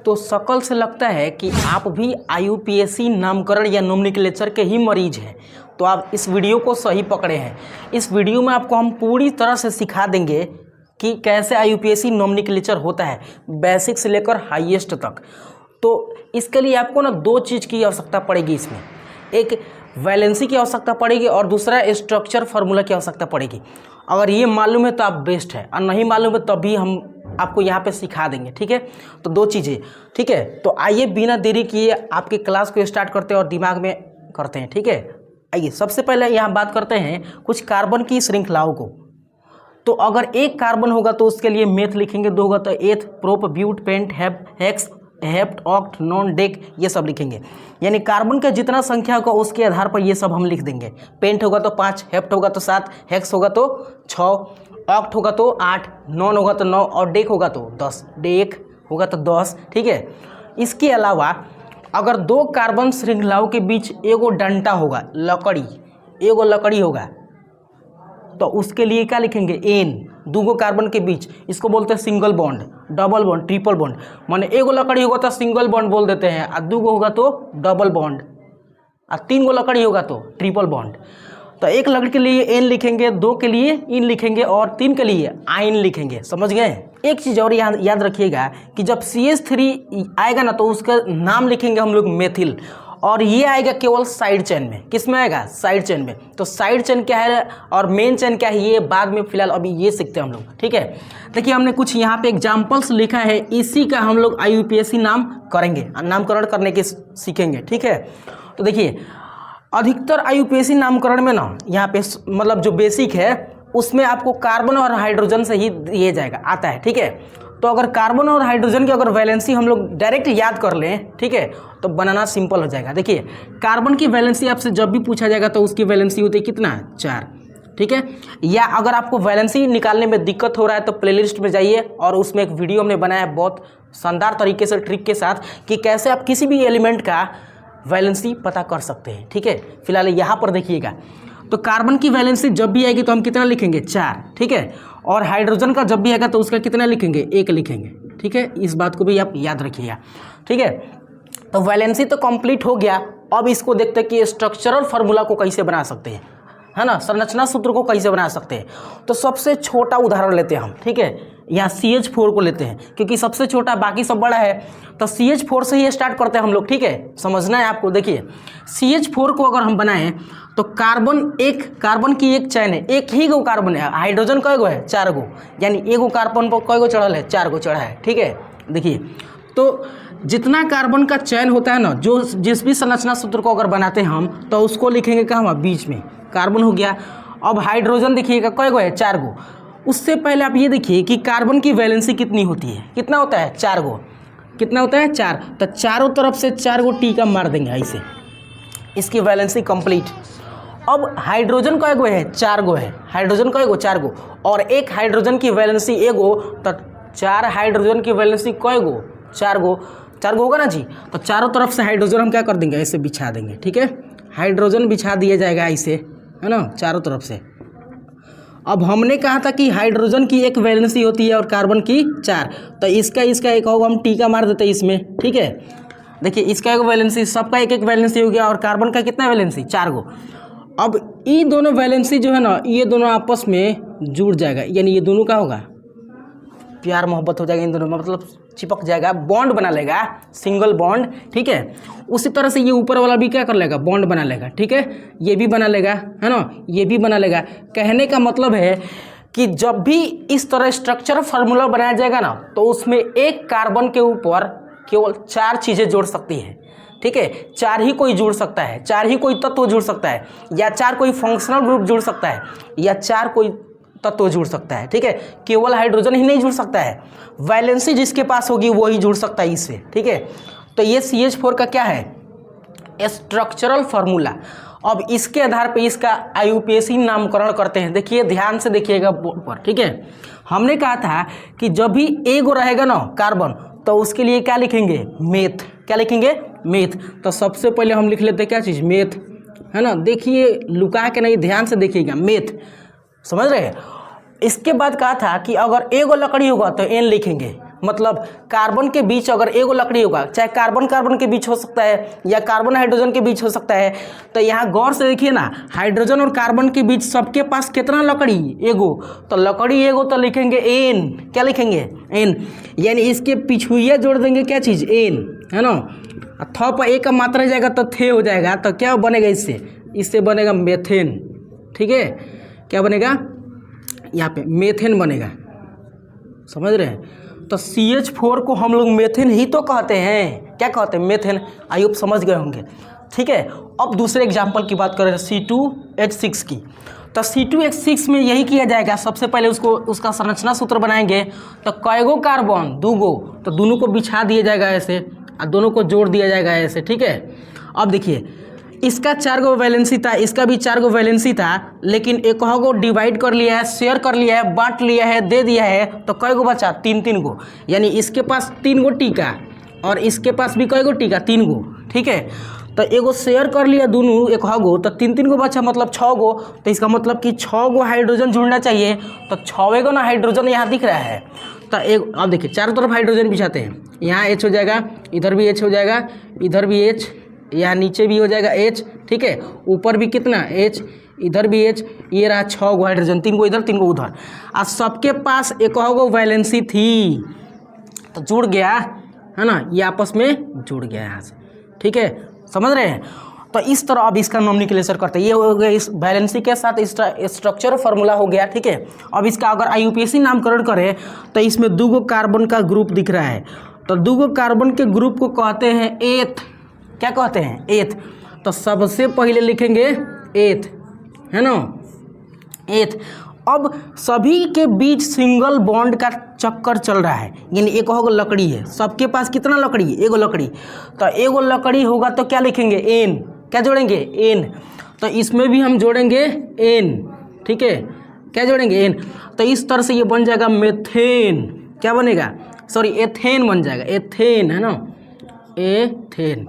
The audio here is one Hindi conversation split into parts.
तो शकल से लगता है कि आप भी IUPAC नामकरण या नोमेनक्लेचर के ही मरीज हैं, तो आप इस वीडियो को सही पकड़े हैं। इस वीडियो में आपको हम पूरी तरह से सिखा देंगे कि कैसे IUPAC नोमेनक्लेचर होता है, बेसिक से लेकर हाईएस्ट तक। तो इसके लिए आपको ना दो चीज़ की आवश्यकता पड़ेगी इसमें, एक वैलेंसी की आवश्यकता पड़ेगी और दूसरा स्ट्रक्चर फार्मूला की आवश्यकता पड़ेगी। अगर ये मालूम है तो आप बेस्ट है, और नहीं मालूम है तभी हम आपको यहाँ पे सिखा देंगे, ठीक है। तो दो चीज़ें, ठीक है। तो आइए बिना देरी किए आपके क्लास को स्टार्ट करते हैं और दिमाग में करते हैं, ठीक है। आइए सबसे पहले यहाँ बात करते हैं कुछ कार्बन की श्रृंखलाओं को। तो अगर एक कार्बन होगा तो उसके लिए मेथ लिखेंगे, दो होगा तो eth, prop, but, pent, hex, hept, oct, non, dec, ये सब लिखेंगे। यानी कार्बन का जितना संख्या होगा उसके आधार पर ये सब हम लिख देंगे। पेंट होगा तो 5, हेप्ट होगा तो 7, हेक्स होगा तो 6, ऑक्ट होगा तो 8, नॉन होगा तो 9 और डेक होगा तो 10, डेक होगा तो 10, ठीक है। इसके अलावा अगर दो कार्बन श्रृंखलाओं के बीच एगो डंटा होगा, लकड़ी, एगो लकड़ी होगा, तो उसके लिए क्या लिखेंगे, एन। दूगो कार्बन के बीच, इसको बोलते हैं single bond, double bond, triple bond. माने एगो लकड़ी होगा तो सिंगल बॉन्ड बोल देते हैं, और दूगो होगा तो डबल बॉन्ड, और तीन गो लकड़ी होगा तो ट्रिपल बॉन्ड। तो एक लकड़ी के लिए एन लिखेंगे, दो के लिए इन लिखेंगे और तीन के लिए आइन लिखेंगे। समझ गए। एक चीज़ और याद रखिएगा कि जब CH3 आएगा ना तो उसका नाम लिखेंगे हम लोग मेथिल, और ये आएगा केवल साइड चेन में। किस में आएगा, साइड चेन में। तो साइड चेन क्या है और मेन चेन क्या है ये बाद में, फिलहाल अभी ये सीखते हैं हम लोग, ठीक है। देखिए हमने कुछ यहाँ पे एग्जाम्पल्स लिखा है, इसी का हम लोग IUPAC नाम करेंगे, नामकरण करने के सीखेंगे, ठीक है। तो देखिए अधिकतर IUPAC नामकरण में ना यहाँ पे मतलब जो बेसिक है उसमें आपको कार्बन और हाइड्रोजन से ही दिए जाएगा, आता है, ठीक है। तो अगर कार्बन और हाइड्रोजन की अगर वैलेंसी हम लोग डायरेक्ट याद कर लें, ठीक है, तो बनाना सिंपल हो जाएगा। देखिए कार्बन की वैलेंसी आपसे जब भी पूछा जाएगा तो उसकी वैलेंसी होती है कितना, 4, ठीक है। या अगर आपको वैलेंसी निकालने में दिक्कत हो रहा है तो प्लेलिस्ट में जाइए और उसमें एक वीडियो हमने बनाया है बहुत शानदार तरीके से, ट्रिक के साथ, कि कैसे आप किसी भी एलिमेंट का वैलेंसी पता कर सकते हैं, ठीक है। फिलहाल यहाँ पर देखिएगा, तो कार्बन की वैलेंसी जब भी आएगी तो हम कितना लिखेंगे, 4, ठीक है। और हाइड्रोजन का जब भी आएगा तो उसका कितना लिखेंगे, 1 लिखेंगे, ठीक है। इस बात को भी आप याद रखिएगा, ठीक है। तो वैलेंसी तो कंप्लीट हो गया। अब इसको देखते हैं कि स्ट्रक्चरल फार्मूला को कैसे बना सकते हैं, है ना, संरचना सूत्र को कैसे बना सकते हैं। तो सबसे छोटा उदाहरण लेते हैं हम, ठीक है। यहाँ CH4 को लेते हैं क्योंकि सबसे छोटा, बाकी सब बड़ा है। तो CH4 से ही स्टार्ट करते हैं हम लोग, ठीक है। समझना है आपको। देखिए CH4 को अगर हम बनाएं तो कार्बन की एक चैन है, एक ही गो कार्बन है। हाइड्रोजन कई गो है, 4 गो, यानी एगो कार्बन पर कई गो चढ़ल है, 4 गो चढ़ा है, ठीक है। देखिए तो जितना कार्बन का चैन होता है ना, जो जिस भी संरचना सूत्र को अगर बनाते हैं हम तो उसको लिखेंगे कहाँ, बीच में कार्बन हो गया। अब हाइड्रोजन देखिएगा कई गो है, 4 गो। उससे पहले आप ये देखिए कि कार्बन की वैलेंसी कितनी होती है, कितना होता है, 4 गो। कितना होता है, 4। तो चारों तरफ से 4 गो टीका मार देंगे ऐसे, इसकी वैलेंसी कंप्लीट। अब हाइड्रोजन कई गो है, 4 गो है। हाइड्रोजन कई गो, 4 गो, और एक हाइड्रोजन की वैलेंसी एगो, तो 4 हाइड्रोजन की वैलेंसी कई गो, 4 गो। 4 गो होगा ना जी। तो चारों तरफ से हाइड्रोजन हम क्या कर देंगे, ऐसे बिछा देंगे, ठीक है। हाइड्रोजन बिछा दिया जाएगा ऐसे, है ना, चारों तरफ से। अब हमने कहा था कि हाइड्रोजन की एक वैलेंसी होती है और कार्बन की 4, तो इसका एक होगा, हम टीका मार देते हैं इसमें, ठीक है। देखिए इसका एक वैलेंसी, सबका एक वैलेंसी हो गया, और कार्बन का कितना वैलेंसी, 4 गो। अब ये दोनों वैलेंसी जो है ना, ये दोनों आपस में जुड़ जाएगा, यानी ये दोनों का होगा, प्यार मोहब्बत हो जाएगा इन दोनों में, मतलब चिपक जाएगा, बॉन्ड बना लेगा, सिंगल बॉन्ड, ठीक है। उसी तरह से ये ऊपर वाला भी क्या कर लेगा, बॉन्ड बना लेगा, ठीक है। ये भी बना लेगा, है ना, ये भी बना लेगा। कहने का मतलब है कि जब भी इस तरह स्ट्रक्चर फार्मूला बनाया जाएगा ना, तो उसमें एक कार्बन के ऊपर केवल 4 चीज़ें जोड़ सकती है, ठीक है। 4 ही कोई जुड़ सकता है, 4 ही कोई तत्व जुड़ सकता है, या 4 कोई फंक्शनल ग्रुप जुड़ सकता है, या 4 कोई तत्व जुड़ सकता है, ठीक है। केवल हाइड्रोजन ही नहीं जुड़ सकता है, वैलेंसी जिसके पास होगी वो ही जुड़ सकता है इससे, ठीक है। तो ये CH4 का क्या है, स्ट्रक्चरल फार्मूला। अब इसके आधार पे इसका IUPAC नामकरण करते हैं। देखिए ध्यान से देखिएगा बोर्ड पर, ठीक है। हमने कहा था कि जब भी एगो रहेगा ना कार्बन, तो उसके लिए क्या लिखेंगे, मेथ। क्या लिखेंगे, मेथ। तो सबसे पहले हम लिख लेते हैं क्या चीज़, मेथ, है ना। देखिए लुका के नहीं, ध्यान से देखिएगा, मेथ, समझ रहे हैं। इसके बाद कहा था कि अगर एगो लकड़ी होगा तो एन लिखेंगे, मतलब कार्बन के बीच अगर एगो लकड़ी होगा, चाहे कार्बन कार्बन के बीच हो सकता है या कार्बन हाइड्रोजन के बीच हो सकता है, तो यहाँ गौर से देखिए ना, हाइड्रोजन और कार्बन के बीच सबके पास कितना लकड़ी, एगो, तो लकड़ी एगो तो लिखेंगे एन, क्या लिखेंगे एन, यानी इसके पिछुइया जोड़ देंगे क्या चीज़, एन, है ना। थ पर ए का मात्रा जाएगा तो थे हो जाएगा, तो क्या बनेगा इससे बनेगा मेथेन, ठीक है, क्या बनेगा यहाँ पे मेथेन बनेगा, समझ रहे हैं। तो CH4 को हम लोग मेथेन ही तो कहते हैं, क्या कहते हैं, मेथेन। आई होप समझ गए होंगे, ठीक है। अब दूसरे एग्जाम्पल की बात करें C2H6 की, तो C2H6 में यही किया जाएगा, सबसे पहले उसका संरचना सूत्र बनाएंगे। तो कईगो कार्बन, दूगो, तो दोनों को बिछा दिया जाएगा ऐसे और दोनों को जोड़ दिया जाएगा ऐसे, ठीक है। अब देखिए इसका 4 गो वैलेंसी था, इसका भी 4 गो वैलेंसी था, लेकिन एक गो डिवाइड कर लिया है, शेयर कर लिया है, बांट लिया है, दे दिया है, तो कई गो बचा, 3 गो, यानी इसके पास 3 गो टीका और इसके पास भी कई गो टीका, 3 गो, ठीक है। तो एगो शेयर कर लिया दोनों एक गो, तो 3 गो बचा, मतलब 6 गो। तो इसका मतलब कि 6 गो हाइड्रोजन जुड़ना चाहिए, तो 6वें गो ना हाइड्रोजन यहाँ दिख रहा है। तो एक अब देखिए चारों तरफ हाइड्रोजन बिछाते हैं, यहाँ H हो जाएगा, इधर भी H हो जाएगा, इधर भी H, यहाँ नीचे भी हो जाएगा H, ठीक है, ऊपर भी कितना H, इधर भी H, ये रहा 6 गो हाइड्रोजन, 3 गो इधर 3 गो उधर, और सबके पास एक गो वैलेंसी थी, तो जुड़ गया, है ना, ये आपस में जुड़ गया यहाँ से, ठीक है, समझ रहे हैं। तो इस तरह अब इसका नोमेनक्लेचर करते हैं, ये हो गया इस वैलेंसी के साथ स्ट्रक्चर फार्मूला हो गया, ठीक है। अब इसका अगर IUPAC नामकरण करें तो इसमें 2 गो कार्बन का ग्रुप दिख रहा है, तो 2 गो कार्बन के ग्रुप को कहते हैं एथ, क्या कहते हैं, एथ। तो सबसे पहले लिखेंगे एथ, है ना, एथ। अब सभी के बीच सिंगल बॉन्ड का चक्कर चल रहा है, यानी एक गो लकड़ी है, सबके पास कितना लकड़ी है, एगो लकड़ी, तो एगो लकड़ी होगा तो क्या लिखेंगे एन, क्या जोड़ेंगे एन, तो इसमें भी हम जोड़ेंगे एन, ठीक है, क्या जोड़ेंगे एन। तो इस तरह से ये बन जाएगा मेथेन, क्या बनेगा, सॉरी एथेन बन जाएगा, एथेन, है ना, एथेन।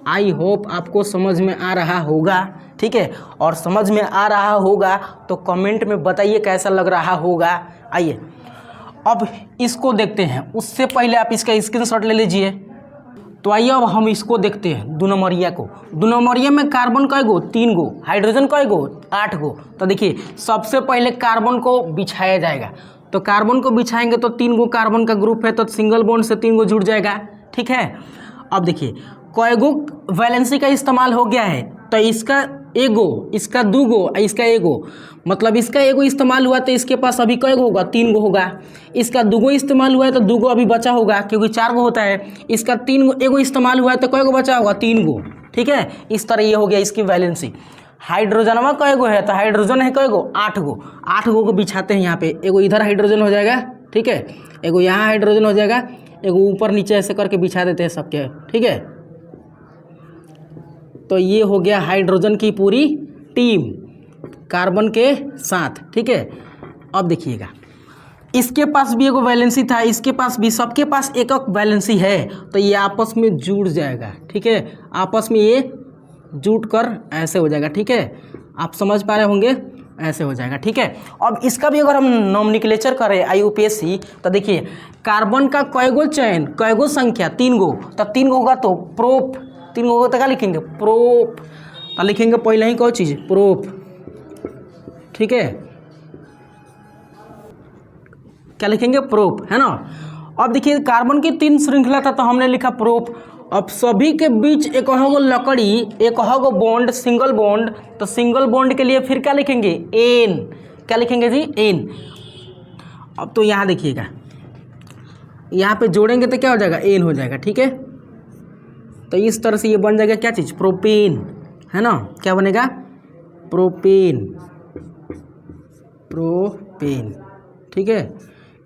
आई होप आपको समझ में आ रहा होगा, ठीक है, और समझ में आ रहा होगा तो कमेंट में बताइए कैसा लग रहा होगा। आइए अब इसको देखते हैं, उससे पहले आप इसका स्क्रीनशॉट ले लीजिए। तो आइए अब हम इसको देखते हैं, 2 नंबरिया को। 2 नंबरिया में कार्बन कई गो, 3 गो, हाइड्रोजन कई गो, 8 गो। तो देखिए सबसे पहले कार्बन को बिछाया जाएगा, तो कार्बन को बिछाएंगे तो 3 गो कार्बन का ग्रुप है, तो सिंगल बॉन्ड से 3 गो जुड़ जाएगा, ठीक है। अब देखिए कईगो वैलेंसी का इस्तेमाल हो गया है, तो इसका एगो, इसका 2 गो, इसका एगो, मतलब इसका एगो इस्तेमाल हुआ तो इसके पास अभी कई गो होगा, 3 गो होगा। इसका 2 गो इस्तेमाल हुआ है तो 2 गो अभी बचा होगा, क्योंकि 4 गो होता है। इसका 3 गो एगो इस्तेमाल हुआ है तो कई गो बचा होगा, 3 गो, ठीक है। इस तरह ये हो गया इसकी वैलेंसी। हाइड्रोजनवा कई गो है, तो हाइड्रोजन है कई गो, 8 गो, 8 गो को बिछाते हैं यहाँ पे, एगो इधर हाइड्रोजन हो जाएगा, ठीक है, एगो यहाँ हाइड्रोजन हो जाएगा, एगो ऊपर नीचे ऐसे करके बिछा देते हैं सबके, ठीक है। तो ये हो गया हाइड्रोजन की पूरी टीम कार्बन के साथ, ठीक है। अब देखिएगा इसके पास भी एक वैलेंसी था, इसके पास भी, सबके पास एक वैलेंसी है, तो ये आपस में जुड़ जाएगा, ठीक है, आपस में ये जुट कर ऐसे हो जाएगा, ठीक है, आप समझ पा रहे होंगे, ऐसे हो जाएगा, ठीक है। अब इसका भी अगर हम नोमेनक्लेचर करें IUPAC, तो देखिए कार्बन का कईगो चयन, कईगो संख्या, 3 गो, तो 3 गो होगा तो प्रोप, 3 गो होगा तो क्या लिखेंगे प्रोप, तो लिखेंगे पहले ही कोई चीज़ प्रोप, ठीक है, क्या लिखेंगे प्रोप, है ना। अब देखिए कार्बन की 3 श्रृंखला था तो हमने लिखा प्रोप। अब सभी के बीच एक गो लकड़ी, एक गो बॉन्ड, सिंगल बॉन्ड, तो सिंगल बॉन्ड के लिए फिर क्या लिखेंगे एन, क्या लिखेंगे जी एन। अब तो यहाँ देखिएगा, यहाँ पे जोड़ेंगे तो क्या हो जाएगा एन हो जाएगा, ठीक है। तो इस तरह से ये बन जाएगा क्या चीज़ प्रोपेन, है ना, क्या बनेगा प्रोपेन, प्रोपेन, ठीक है,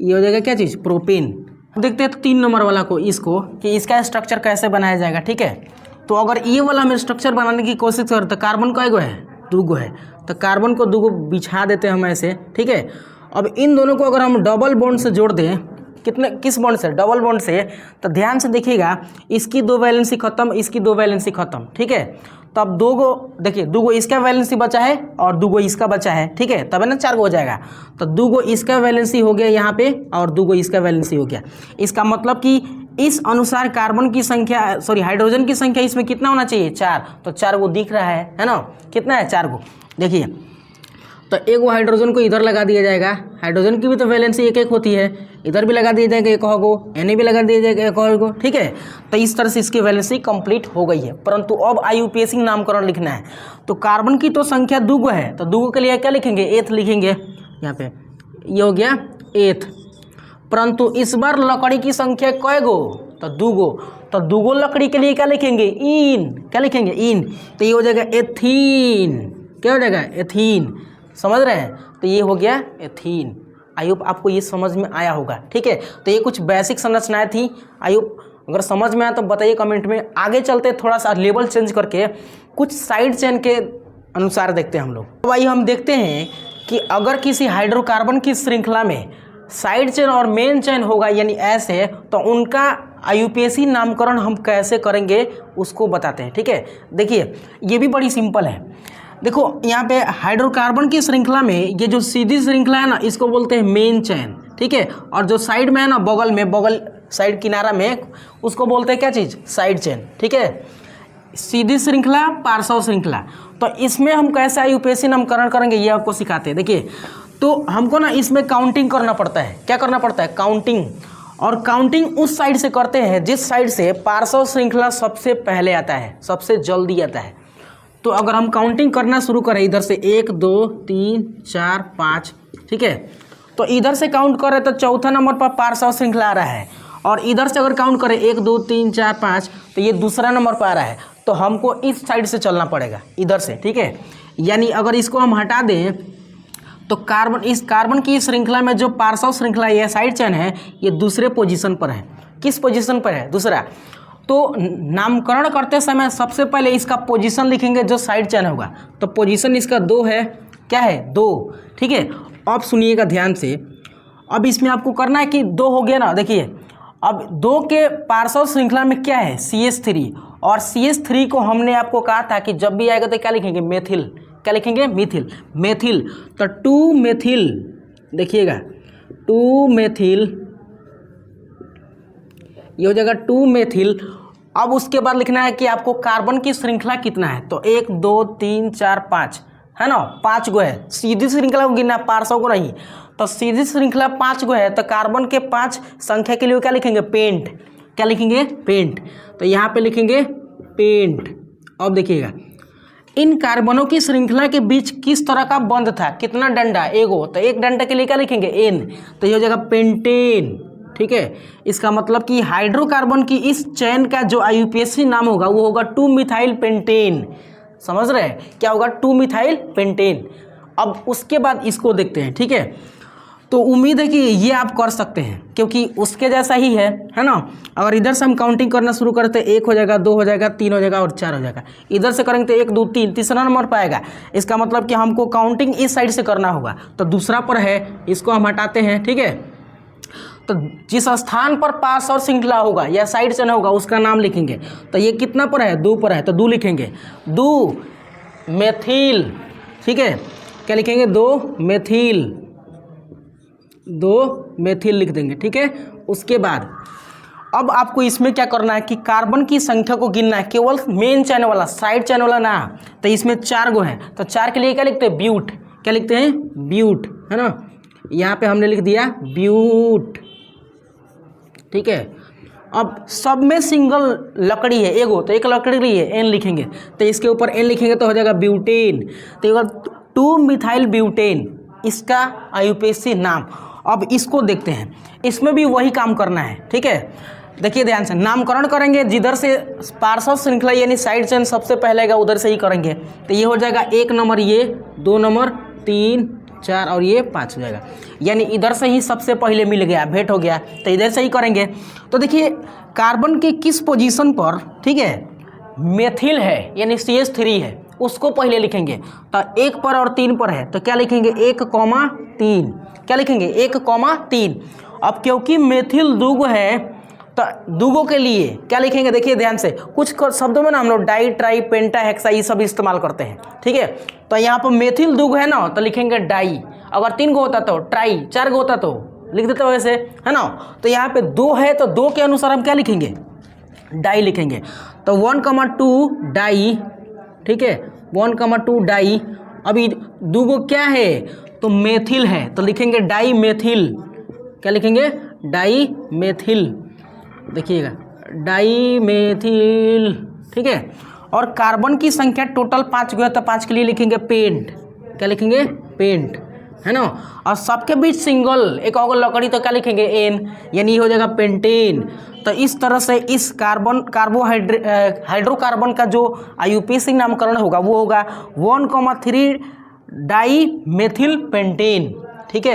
ये हो जाएगा क्या चीज़ प्रोपेन। देखते हैं 3 नंबर वाला को, इसको कि इसका स्ट्रक्चर कैसे बनाया जाएगा, ठीक है। तो अगर ये वाला में स्ट्रक्चर बनाने की कोशिश करें तो कार्बन कई गो है, 2 गो है, तो कार्बन को 2 गो बिछा देते हैं हम ऐसे, ठीक है। अब इन दोनों को अगर हम डबल बॉन्ड से जोड़ दें कितने किस बॉन्ड से, डबल बॉन्ड से। तो ध्यान से देखिएगा, इसकी 2 वैलेंसी खत्म, इसकी 2 वैलेंसी खत्म, ठीक है। तो अब 2 गो देखिए, 2 गो इसका वैलेंसी बचा है और 2 गो इसका बचा है, ठीक है, तब है ना 4 गो हो जाएगा। तो 2 गो इसका वैलेंसी हो गया यहाँ पे और 2 गो इसका वैलेंसी हो गया। इसका मतलब कि इस अनुसार कार्बन की संख्या, सॉरी हाइड्रोजन की संख्या इसमें कितना होना चाहिए, 4। तो 4 गो दिख रहा है ना, कितना है, 4 गो। देखिए, तो एक वो हाइड्रोजन को इधर लगा दिया जाएगा, हाइड्रोजन की भी तो वैलेंसी 1-1 होती है, इधर भी लगा दिया जाएगा एक को, एन भी लगा दिया जाएगा एक को, ठीक है। तो इस तरह से इसकी वैलेंसी कंप्लीट हो गई है। परंतु अब IUPAC नामकरण लिखना है। तो कार्बन की तो संख्या 2 गो है, तो 2 गो के लिए क्या लिखेंगे, एथ लिखेंगे यहाँ पे, ये हो गया एथ। परंतु इस बार लकड़ी की संख्या कै गो, तो 2 गो। तो 2 गो लकड़ी के लिए क्या लिखेंगे, इन, क्या लिखेंगे, इन। तो ये हो जाएगा एथीन, क्या हो जाएगा, एथीन, समझ रहे हैं। तो ये हो गया एथीन। आई होप आपको ये समझ में आया होगा, ठीक है। तो ये कुछ बेसिक संरचनाएं थी। आई होप अगर समझ में आया तो बताइए कमेंट में। आगे चलते थोड़ा सा लेवल चेंज करके कुछ साइड चेन के अनुसार देखते हैं हम लोग। तो भाई हम देखते हैं कि अगर किसी हाइड्रोकार्बन की श्रृंखला में साइड चेन और मेन चेन होगा, यानी ऐसे, तो उनका IUPAC नामकरण हम कैसे करेंगे उसको बताते हैं, ठीक है। देखिए, ये भी बड़ी सिंपल है। देखो यहाँ पे हाइड्रोकार्बन की श्रृंखला में ये जो सीधी श्रृंखला है ना, इसको बोलते हैं मेन चेन, ठीक है। और जो साइड में है ना, बगल में, बगल साइड किनारा में, उसको बोलते हैं क्या चीज़, साइड चेन, ठीक है। सीधी श्रृंखला, पार्श्व श्रृंखला। तो इसमें हम कैसे IUPAC नामकरण करेंगे ये आपको सिखाते हैं। देखिए, तो हमको ना इसमें काउंटिंग करना पड़ता है। क्या करना पड़ता है, काउंटिंग। और काउंटिंग उस साइड से करते हैं जिस साइड से पार्श्व श्रृंखला सबसे पहले आता है, सबसे जल्दी आता है। तो अगर हम काउंटिंग करना शुरू करें इधर से 1 2 3 4 5, ठीक है। तो इधर से काउंट करें तो चौथा नंबर पर पार्श्व श्रृंखला आ रहा है। और इधर से अगर काउंट करें 1 2 3 4 5, तो ये दूसरा नंबर पर आ रहा है। तो हमको इस साइड से चलना पड़ेगा, इधर से, ठीक है। यानी अगर इसको हम हटा दें तो कार्बन की श्रृंखला में जो पार्श्व श्रृंखला ये साइड चेन है, ये दूसरे पोजीशन पर है। किस पोजीशन पर है, दूसरा। तो नामकरण करते समय सबसे पहले इसका पोजीशन लिखेंगे जो साइड चेन होगा। तो पोजीशन इसका 2 है, क्या है, 2, ठीक है। अब सुनिएगा ध्यान से। अब इसमें आपको करना है कि 2 हो गया ना, देखिए अब 2 के पार्श्व श्रृंखला में क्या है, CH3। और CH3 को हमने आपको कहा था कि जब भी आएगा तो क्या लिखेंगे, मेथिल। क्या लिखेंगे, मिथिल, मेथिल। तो 2 मेथिल, देखिएगा 2 मेथिल, ये हो जाएगा 2 मेथिल। अब उसके बाद लिखना है कि आपको कार्बन की श्रृंखला कितना है। तो 1 2 3 4 5 है ना, 5 गो है। सीधी श्रृंखला को गिनना, पार्श्व को नहीं। तो सीधी श्रृंखला 5 गो है। तो कार्बन के 5 संख्या के लिए क्या लिखेंगे, पेंट। क्या लिखेंगे, पेंट। तो यहाँ पे लिखेंगे पेंट। अब देखिएगा, इन कार्बनों की श्रृंखला के बीच किस तरह का बंध था, कितना डंडा, एगो। तो एक डंडा के लिए क्या लिखेंगे, N। तो ये हो जाएगा पेंटेन, ठीक है। इसका मतलब कि हाइड्रोकार्बन की इस चेन का जो IUPAC नाम होगा वो होगा 2 मिथाइल पेंटेन। समझ रहे हैं, क्या होगा, 2 मिथाइल पेंटेन। अब उसके बाद इसको देखते हैं, ठीक है। तो उम्मीद है कि ये आप कर सकते हैं क्योंकि उसके जैसा ही है ना। अगर इधर से हम काउंटिंग करना शुरू करते हैं, 1 हो जाएगा, 2 हो जाएगा, 3 हो जाएगा और 4 हो जाएगा। इधर से करेंगे तो 1 2 3, तीसरा नंबर पर आएगा। इसका मतलब कि हमको काउंटिंग इस साइड से करना होगा। तो दूसरा पर है, इसको हम हटाते हैं, ठीक है। तो जिस स्थान पर पार्श्व श्रृंखला होगा या साइड चेन होगा उसका नाम लिखेंगे। तो ये कितना पर है, 2 पर है, तो 2 लिखेंगे, 2 मेथिल, ठीक है। क्या लिखेंगे, 2 मेथिल, 2 मेथिल लिख देंगे, ठीक है। उसके बाद अब आपको इसमें क्या करना है कि कार्बन की संख्या को गिनना है, केवल मेन चेन वाला, साइड चेन वाला ना। तो इसमें 4 गो है। तो 4 के लिए क्या लिखते हैं, ब्यूट। क्या लिखते हैं, ब्यूट, है ना। यहाँ पे हमने लिख दिया ब्यूट, ठीक है। अब सब में सिंगल लकड़ी है, एगो, तो एक लकड़ी रही है, N लिखेंगे। तो इसके ऊपर N लिखेंगे तो हो जाएगा ब्यूटेन। तो 2 मिथाइल ब्यूटेन इसका IUPAC नाम। अब इसको देखते हैं, इसमें भी वही काम करना है, ठीक है। देखिए ध्यान से, नामकरण करेंगे जिधर से पार्श्व श्रृंखला यानी साइड चेन सबसे पहले आएगा उधर से ही करेंगे। तो ये हो जाएगा 1 नंबर, ये 2 नंबर, 3 4 और ये 5 हो जाएगा। यानी इधर से ही सबसे पहले मिल गया, भेंट हो गया। तो इधर से ही करेंगे। तो देखिए कार्बन के किस पोजीशन पर, ठीक है, मेथिल है यानी CH3 है, उसको पहले लिखेंगे। तो 1 पर और 3 पर है, तो क्या लिखेंगे, 1, 3। क्या लिखेंगे, 1, 3। अब क्योंकि मेथिल दुगो है तो दुगो के लिए क्या लिखेंगे, देखिए ध्यान से, कुछ शब्दों में ना हम लोग डाई ट्राई पेंटा हेक्सा ये सब इस्तेमाल करते हैं, ठीक है। तो यहाँ पर मेथिल दुगो है ना तो लिखेंगे डाई, अगर 3 गो होता तो ट्राई, 4 गो होता तो लिख देते वैसे, है ना। तो यहाँ पे 2 है तो 2 के अनुसार हम क्या लिखेंगे, डाई लिखेंगे। तो 1,2 डाई, ठीक है, 1,2 डाई। अभी दुगो क्या है तो मेथिल है तो लिखेंगे डाई मेथिल, क्या लिखेंगे, डाई मेथिल, देखिएगा डाई मेथिल, ठीक है। और कार्बन की संख्या टोटल 5 गो है तो 5 के लिए लिखेंगे पेंट, क्या लिखेंगे, पेंट, है ना। और सबके बीच सिंगल एक और लकड़ी तो क्या लिखेंगे, एन, यानी हो जाएगा पेंटेन। तो इस तरह से इस हाइड्रोकार्बन का जो आईयूपीएसी नामकरण होगा वो होगा 1,3 डाई मेथिल पेंटेन, ठीक है।